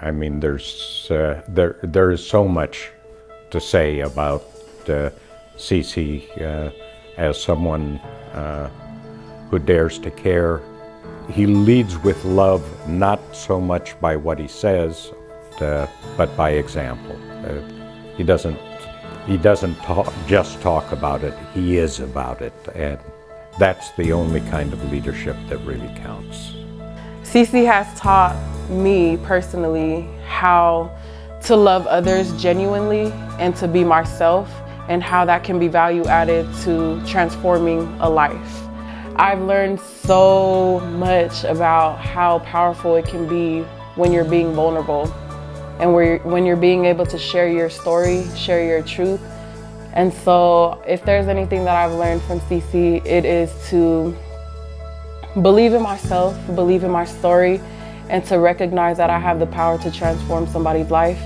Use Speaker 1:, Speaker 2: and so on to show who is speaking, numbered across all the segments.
Speaker 1: I mean, there is so much to say about CC as someone who dares to care. He leads with love, not so much by what he says, but by example. He doesn't just talk about it, he is about it, and that's the only kind of leadership that really counts.
Speaker 2: CC has taught me personally how to love others genuinely and to be myself, and how that can be value added to transforming a life. I've learned so much about how powerful it can be when you're being vulnerable and when you're being able to share your story, share your truth. And so if there's anything that I've learned from CC, it is to believe in myself, believe in my story, and to recognize that I have the power to transform somebody's life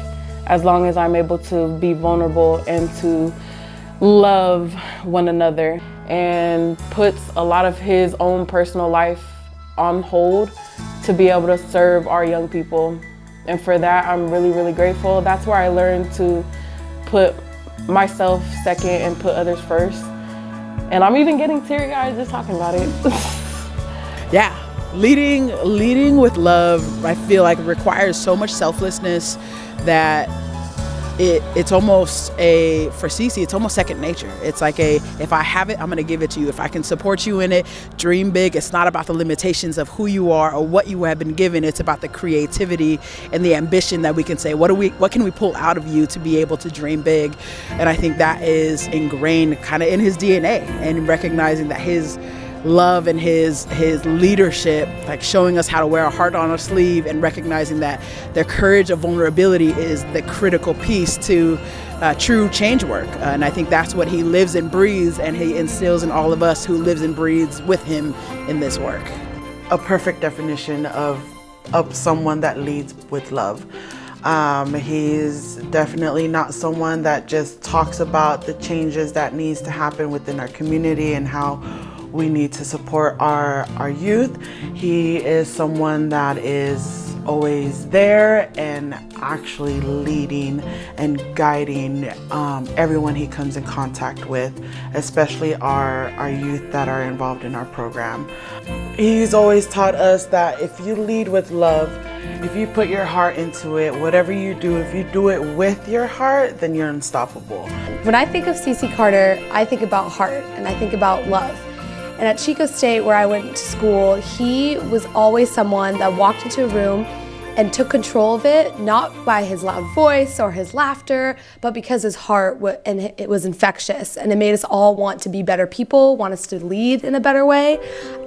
Speaker 2: as long as I'm able to be vulnerable and to love one another, and puts a lot of his own personal life on hold to be able to serve our young people. And for that, I'm really, really grateful. That's where I learned to put myself second and put others first. And I'm even getting teary-eyed just talking about it.
Speaker 3: Yeah, leading with love, I feel like requires so much selflessness that it's almost for CC, it's almost second nature. It's like if I have it, I'm gonna give it to you. If I can support you in it, dream big. It's not about the limitations of who you are or what you have been given. It's about the creativity and the ambition that we can say, what can we pull out of you to be able to dream big? And I think that is ingrained kind of in his DNA, and recognizing that his love and his leadership, like showing us how to wear a heart on our sleeve, and recognizing that their courage of vulnerability is the critical piece to true change work. And I think that's what he lives and breathes, and he instills in all of us who lives and breathes with him in this work.
Speaker 4: A perfect definition of someone that leads with love. He's definitely not someone that just talks about the changes that needs to happen within our community and how we need to support our youth. He is someone that is always there and actually leading and guiding everyone he comes in contact with, especially our youth that are involved in our program. He's always taught us that if you lead with love, if you put your heart into it, whatever you do, if you do it with your heart, then you're unstoppable.
Speaker 5: When I think of CC Carter, I think about heart and I think about love. And at Chico State, where I went to school, he was always someone that walked into a room and took control of it, not by his loud voice or his laughter, but because his heart and it was infectious, and it made us all want to be better people, want us to lead in a better way.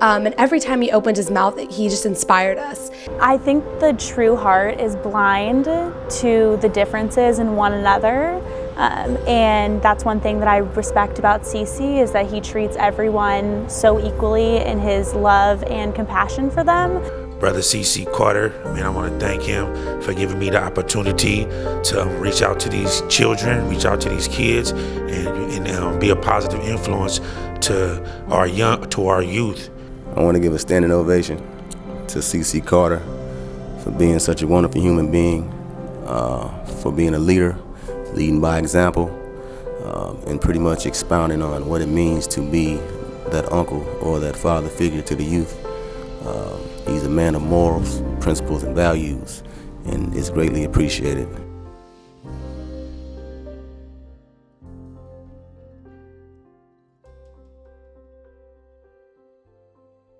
Speaker 5: And every time he opened his mouth, he just inspired us.
Speaker 6: I think the true heart is blind to the differences in one another. And that's one thing that I respect about CC, is that he treats everyone so equally in his love and compassion for them.
Speaker 7: Brother CC Carter, I want to thank him for giving me the opportunity to reach out to these children, reach out to these kids, and be a positive influence to our youth.
Speaker 8: I want to give a standing ovation to CC Carter for being such a wonderful human being, for being a leader, leading by example, and pretty much expounding on what it means to be that uncle or that father figure to the youth. He's a man of morals, principles, and values, and is greatly appreciated.